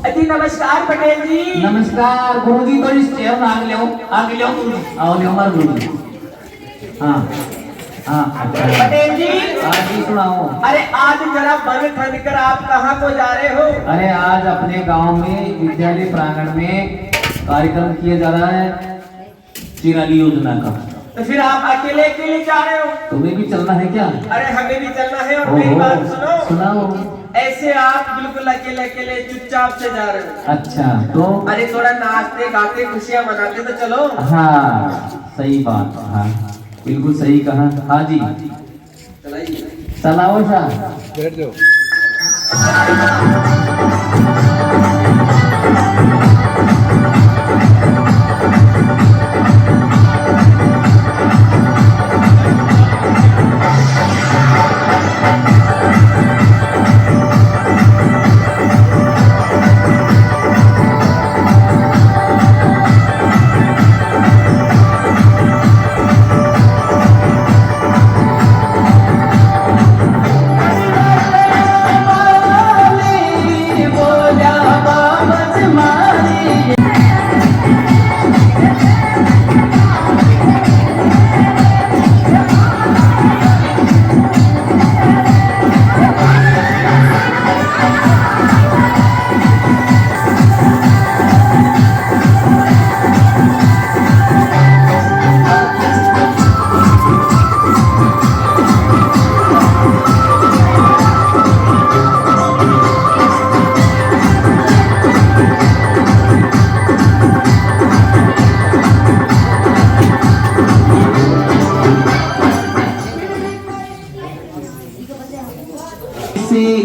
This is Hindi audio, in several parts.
अजी नमस्कार पटेल जी। नमस्कार गुरुजी। तो इस चेयर में आगे ले गुरुजी। आओ ले हमारे गुरुजी। हाँ हाँ अच्छा पटेल जी। आज ही सुनाओ। अरे आज जरा बन ठन कर आप कहाँ को जा रहे हो? अरे आज अपने गांव में विद्यालय प्रांगण में कार्यक्रम किया जा रहा है चिराली योजना का। तो फिर आप अकेले अकेले जा रहे हो? तुम्हें भी चलना है क्या? अरे हमें भी चलना है। और मेरी बात सुनो। सुनाओ। ऐसे आप बिल्कुल अकेले अकेले चुपचाप से जा रहे हो। अच्छा तो अरे थोड़ा नाचते गाते खुशियाँ मनाते तो चलो। हाँ सही बात। हाँ बिल्कुल सही कहा। हाँ जी चलाओ शाह। बैठ जाओ।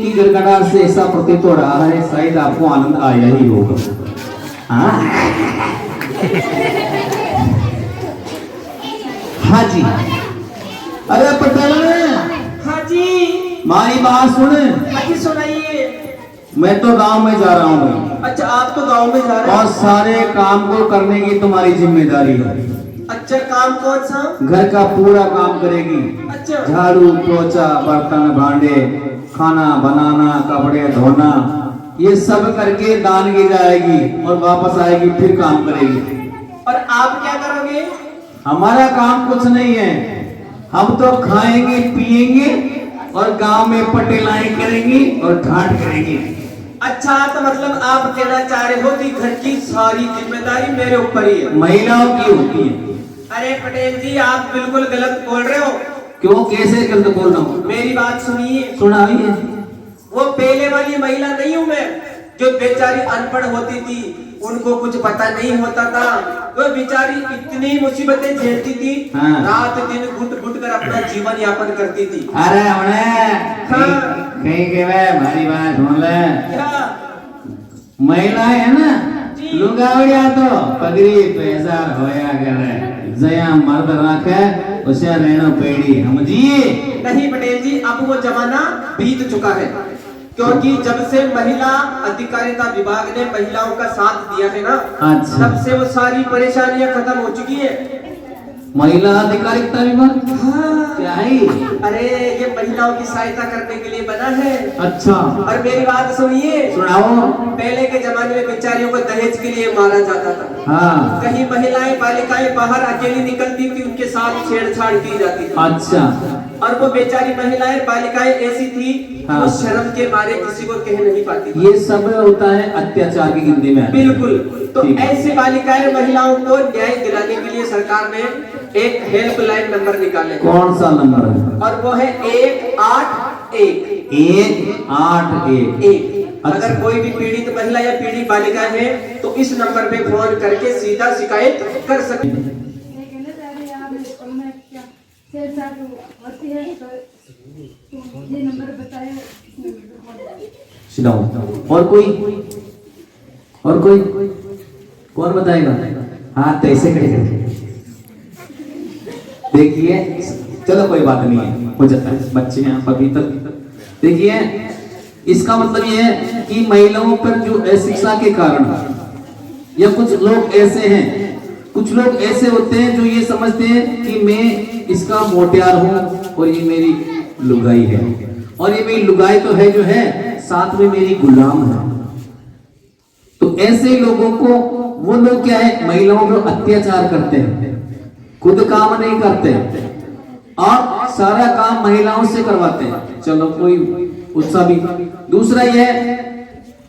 की गड़गड़ाहट से ऐसा प्रतीत हो रहा है शायद आपको आनंद आया ही होगा। हाँ हाँ जी। अरे पटेल हाँ जी। मारी बात सुन। हाँ जी सुनाइए। मैं तो गांव में जा रहा हूँ। अच्छा आप तो गांव में जा रहे हो। और सारे काम को करने की तुम्हारी जिम्मेदारी है। अच्छा काम कौन सा? घर का पूरा काम करेगी। अच्छा झाड़ू पोछा बर्तन भांडे खाना बनाना कपड़े धोना ये सब करके दान की जाएगी और वापस आएगी फिर काम करेगी। और आप क्या करोगे? हमारा काम कुछ नहीं है। हम तो खाएंगे पिएंगे और गांव में पटेलाएं करेंगी और ठाट करेंगी। अच्छा तो मतलब आप कहना चाह रहे हो कि घर की सारी जिम्मेदारी मेरे ऊपर ही है। महिलाओं की होती है। अरे पटेल जी आप बिल्कुल गलत बोल रहे हो। क्यों कैसे गलत बोल रहा हूँ? मेरी बात सुनिए। सुनाइए। वो पहले वाली महिला नहीं हूँ मैं जो बेचारी अनपढ़ होती थी उनको कुछ पता नहीं होता था। वो बेचारी इतनी मुसीबतें झेलती थी। हाँ। रात दिन घुट घुट कर अपना जीवन यापन करती थी। अरे हाँ। कहीं के वे हमारी बात सुन ले। क्या? महिला है ना लुगावड़िया तो पगड़ी पैसा होया करे जया मर्द रखे उसे रहना पेड़ी समझिए। नहीं पटेल जी अब वो जमाना बीत चुका है क्योंकि जब से महिला अधिकारिता विभाग ने महिलाओं का साथ दिया है ना। अच्छा। तब से वो सारी परेशानियां खत्म हो चुकी है। महिला अधिकारिता विभाग हाँ। क्या है? अरे ये महिलाओं की सहायता करने के लिए बना है। अच्छा और मेरी बात सुनिए। सुनाओ। पहले के जमाने में बेचारियों को दहेज के लिए मारा जाता था। हाँ। कहीं महिलाएं बालिकाएं बाहर अकेली निकलती थी उनके साथ छेड़छाड़ की जाती थी। अच्छा। और वो बेचारी महिलाएं बालिकाएं ऐसी थी हाँ। वो शर्म के मारे किसी को कह नहीं पाती थी। ये सब होता है अत्याचार की गिनती में। बिल्कुल। तो ऐसी बालिकाएं महिलाओं को न्याय दिलाने के लिए सरकार ने एक हेल्पलाइन नंबर निकाले। कौन सा नंबर है? और वो है 181। 181। अगर अच्छा। कोई भी पीड़ित महिला या पीड़ित बालिका है तो इस नंबर पे फोन करके सीधा शिकायत कर सकते। ये नंबर बताया। और कोई कौन बताएगा? हाँ तो ऐसे करेगा। देखिए चलो कोई बात नहीं है हो जाता है बच्चे हैं अभी तक। देखिए इसका मतलब ये है कि महिलाओं पर जो अशिक्षा के कारण या कुछ लोग ऐसे हैं कुछ लोग ऐसे होते हैं जो ये समझते हैं कि मैं इसका मोटियार हूँ और ये मेरी लुगाई है और ये मेरी लुगाई तो है जो है साथ में मेरी गुलाम है। तो ऐसे लोगों को वो लोग क्या है, महिलाओं पर अत्याचार करते हैं, खुद काम नहीं करते और सारा काम महिलाओं से करवाते हैं। चलो कोई उत्साह भी। दूसरा यह है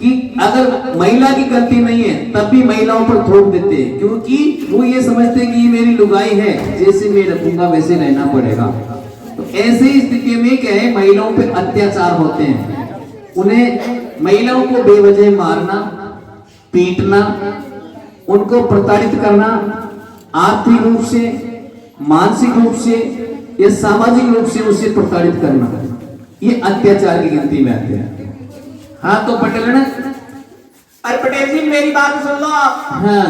कि अगर महिला की गलती नहीं है तब भी महिलाओं पर थोप देते हैं, क्योंकि वो ये समझते हैं कि ये मेरी लुगाई है, जैसे मैं रखूंगा वैसे रहना पड़ेगा। तो ऐसी स्थिति में क्या है, महिलाओं पे अत्याचार होते हैं। उन्हें महिलाओं को बेवजह मारना, पीटना, उनको प्रताड़ित करना, आर्थिक रूप से, मानसिक रूप से या सामाजिक रूप से उसे प्रताड़ित करना, ये अत्याचार की गिनती में आते हैं। हाँ तो पटेल ने, अरे पटेल जी मेरी बात सुन लो आप। हाँ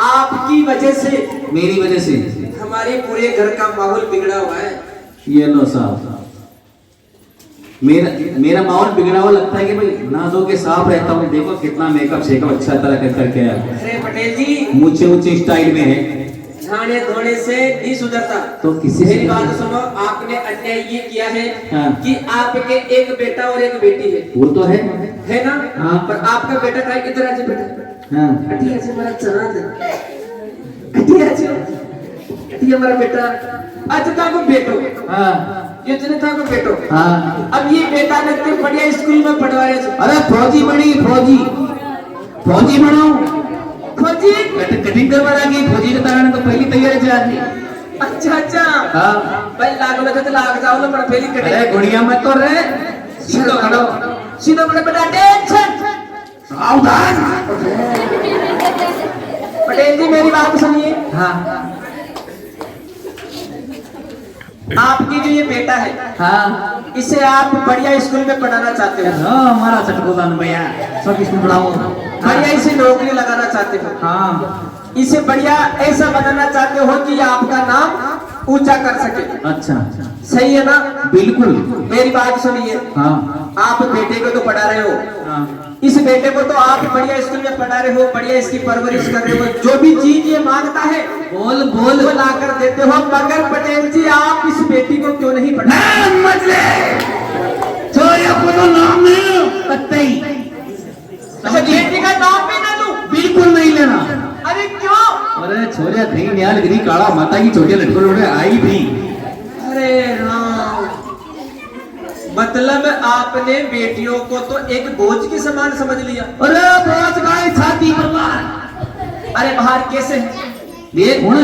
आपकी वजह से, मेरी वजह से हमारे पूरे घर का माहौल बिगड़ा हुआ है। ये लो साहब, मेरा माहौल बिगड़ा हुआ लगता है कि भाई ना धो के साफ रहता हूँ, देखो कितना मेकअप शेकअप अच्छा तरह कर करके है। अरे पटेल जी ऊंचे ऊंचे स्टाइल में है, झाड़े धोने से नहीं सुधरता। तो किसी मेरी बात सुनो, आपने अन्याय ये किया है हाँ। कि आपके एक बेटा और एक बेटी है। वो तो है ना हाँ। पर आपका बेटा का इधर आज बेटा हाँ। अटिया से मेरा चना दे, अटिया मेरा बेटा अच्छा था को बेटो हाँ। ये जने था को बेटो हाँ। अब ये बेटा ने तो बढ़िया स्कूल में पढ़वा रहे थे। अरे फौजी बनी, फौजी बनाओ, फौजी कटिंग करवा लगी, फौजी के तारण तो पहली तैयारी से आदमी। अच्छा हाँ भाई लाग लगे तो लाग जाओ ना, बड़ा पहली कटिंग। अरे गुड़िया मत तो रे, सीधा खड़ो, सीधा बड़ा बेटा टेंशन सावधान। पटेल जी मेरी बात सुनिए। हाँ आपकी जो ये बेटा है हाँ, इसे आप बढ़िया स्कूल में पढ़ाना चाहते हो। हाँ हमारा चटकोदान भैया सब इसमें पढ़ाओ। बढ़िया इसे नौकरी लगाना चाहते हो। हाँ इसे बढ़िया ऐसा बनाना चाहते हो कि आपका नाम ऊंचा कर सके। अच्छा सही है ना? बिल्कुल। मेरी बात सुनिए। हाँ आप बेटे को तो पढ़ा रहे हो, हाँ इस बेटे को तो आप बढ़िया स्कूल में पढ़ा रहे हो, बढ़िया इसकी परवरिश कर रहे हो, जो भी चीज ये मांगता है बोल वो ला कर देते हो। मगर पटेल जी आप इस बेटी को क्यों नहीं पढ़ा? अच्छा बेटी का नाम भी ना लूं? बिल्कुल नहीं लेना। अरे क्यों? अरे छोरिया कहीं न्याल गिरी काला माता की छोटे लटकों आई भी। अरे राम, मतलब आपने बेटियों को तो एक बोझ के समान समझ लिया। अरे बोझ का छाती पर। अरे बाहर कैसे है? देख हुण,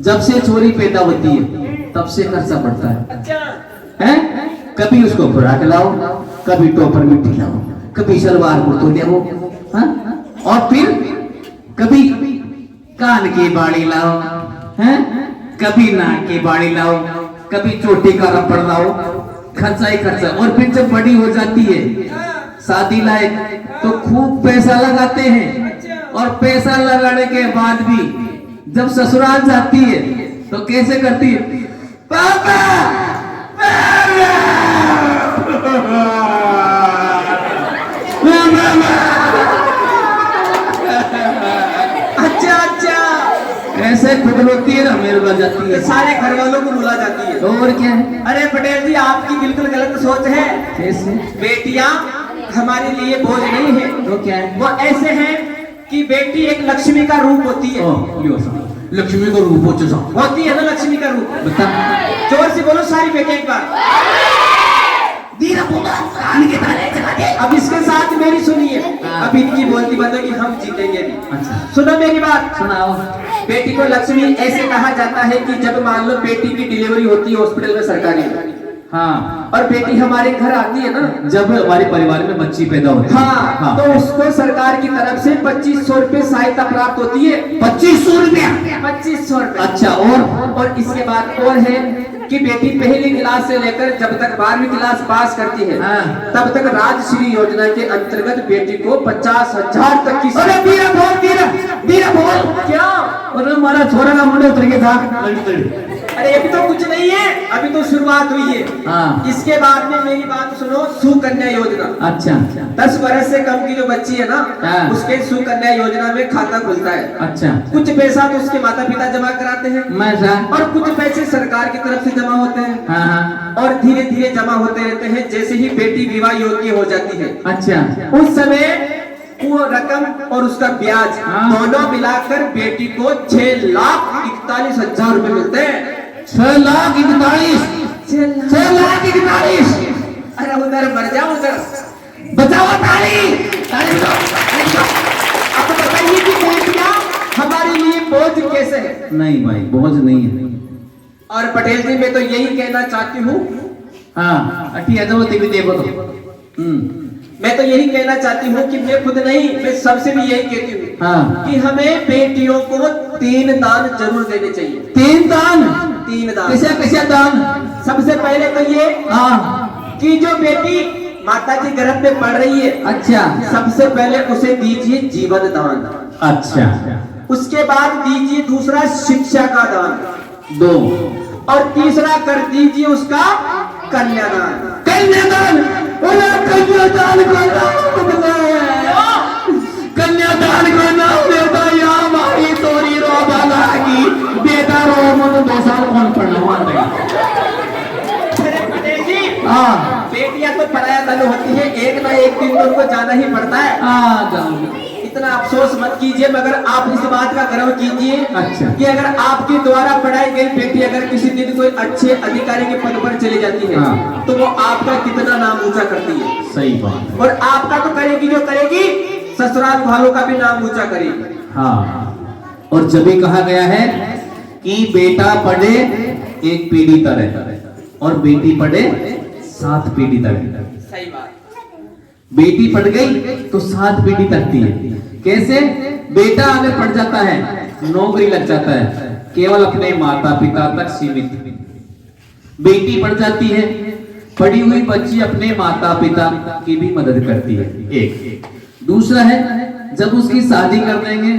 जब से छोरी पैदा होती है तब से खर्चा बढ़ता है। अच्छा हैं? कभी उसको खुराक लाओ, कभी टोपर मिट्टी लाओ, कभी सलवार कुर्तो ले वो, हाँ? और फिर कभी कान की बाड़ी लाओ, हैं? कभी नाक की बाड़ी लाओ, कभी चोटी का रबड़ लाओ, खर्चा ही खर्चा। और फिर जब बड़ी हो जाती है शादी लायक तो खूब पैसा लगाते हैं, और पैसा लगाने के बाद भी जब ससुराल जाती है तो कैसे करती है? पापा अच्छा ऐसे खुद रोती है ना, मेरे रुला जाती है, सारे घर वालों को रुला जाती है। और क्या है? अरे पटेल जी आपकी बिल्कुल गलत सोच है। कैसे? बेटियां हमारे लिए बोझ नहीं है। तो क्या है? वो ऐसे हैं कि बेटी एक लक्ष्मी का रूप होती है। लक्ष्मी को रूप होती है ना लक्ष्मी का रूप। बता। जोर से बोलो सारी बेटे एक बार। अब इसके साथ मेरी सुनिए, अब इनकी बोलती बंद कि हम जीतेंगे भी। अच्छा सुनो मेरी बात। सुनाओ। बेटी को लक्ष्मी ऐसे कहा जाता है कि जब मान लो बेटी की डिलीवरी होती है हॉस्पिटल में सरकारी, हाँ, और बेटी हमारे घर आती है ना, जब हमारे परिवार में बच्ची पैदा होती है, हाँ, तो उसको सरकार की तरफ से 2500 रुपए सहायता प्राप्त होती है। 2500 रुपया? 2500 रुपए। अच्छा, और इसके बाद और है कि बेटी पहली क्लास से लेकर जब तक 12वीं क्लास पास करती है हाँ। तब तक राजश्री योजना के अंतर्गत बेटी को 50,000 तक की। अरे बीरा बोल क्या? अरे हमारा छोरा का मुंडे उतर गया था। अरे अभी तो कुछ नहीं है, अभी तो शुरुआत हुई है। हाँ। इसके बाद में मेरी बात सुनो, सुकन्या योजना। अच्छा 10 वर्ष से कम की जो बच्ची है ना, हाँ। उसके सुकन्या योजना में खाता खुलता है। अच्छा, कुछ पैसा तो उसके माता पिता जमा कराते हैं, और कुछ पैसे सरकार की तरफ से जमा होते हैं। हाँ। और धीरे धीरे जमा होते रहते हैं। जैसे ही बेटी विवाह योग्य हो जाती है, अच्छा, उस समय वो रकम और उसका ब्याज दोनों मिलाकर बेटी को 6,41,000 रुपए मिलते हैं। 6,41,000 6,41,000। अरे उधर मर जाओ उधर। बचाओ ताली ताली बजाओ। अब बताइए कि बेटियां हमारे लिए बोझ कैसे है? नहीं भाई बोझ नहीं है। और पटेल जी मैं तो यही कहना चाहती हूँ, हाँ ठीक है वो टीवी देखो तो। मैं तो यही कहना चाहती हूँ कि मैं खुद नहीं, मैं सबसे भी यही कहती हूँ हाँ। कि हमें बेटियों को 3 दान जरूर देने चाहिए। 3 दान? 3 दान। कैसे कैसे दान? सबसे पहले तो ये हाँ कि जो बेटी माता जी गर्भ में पढ़ रही है, अच्छा, सबसे पहले उसे दीजिए जीवन दान। अच्छा, उसके बाद दीजिए दूसरा शिक्षा का दान, 2, और तीसरा कर दीजिए उसका कन्यादान। कन्यादान कन्यादान कन्यादान को नाम देता या मारी तोरी रो बाला की बेटा रो मन 2 साल कौन पढ़ना मान देगा। हाँ बेटियां तो पराया धन होती है, एक ना एक दिन तो उनको जाना ही पड़ता है। इतना अफसोस मत कीजिए, मगर आप इस बात का गर्व कीजिए अच्छा। कि अगर आपके द्वारा पढ़ाई गई बेटी अगर किसी दिन कोई अच्छे अधिकारी के पद पर चली जाती है, हाँ। तो वो आपका कितना नाम ऊंचा करती है। सही बात। और आपका तो करेगी, जो करेगी ससुराल वालों का भी नाम ऊंचा करेगी। हाँ और जब भी कहा गया है कि बेटा पढ़े 1 पीढ़ी तक और बेटी पढ़े 7 पीढ़ी तक। सही बात। बेटी पढ़ गई तो 7 पीढ़ी तकती है। कैसे? बेटा अगर पढ़ जाता है, नौकरी लग जाता है, केवल अपने माता पिता तक सीमित। बेटी पढ़ जाती है, पढ़ी हुई बच्ची अपने माता पिता की भी मदद करती है। एक दूसरा है, जब उसकी शादी कर देंगे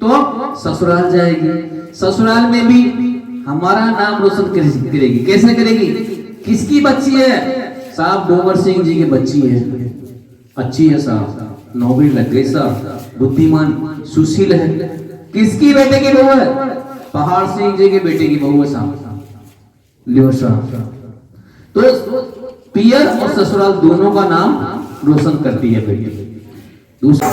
तो ससुराल जाएगी, ससुराल में भी हमारा नाम रोशन करेगी। कैसे करेगी? किसकी बच्ची है? साहब डोमर सिंह जी की बच्ची है, अच्छी है साहब, नौकरी लग गई साहब, बुद्धिमान सुशील है। किसकी बेटे की बहू है? पहाड़ सिंह जी के बेटे की बहू है साहब, लियो साहब। तो पियर और ससुराल दोनों का नाम रोशन करती है बेटी। दूसरा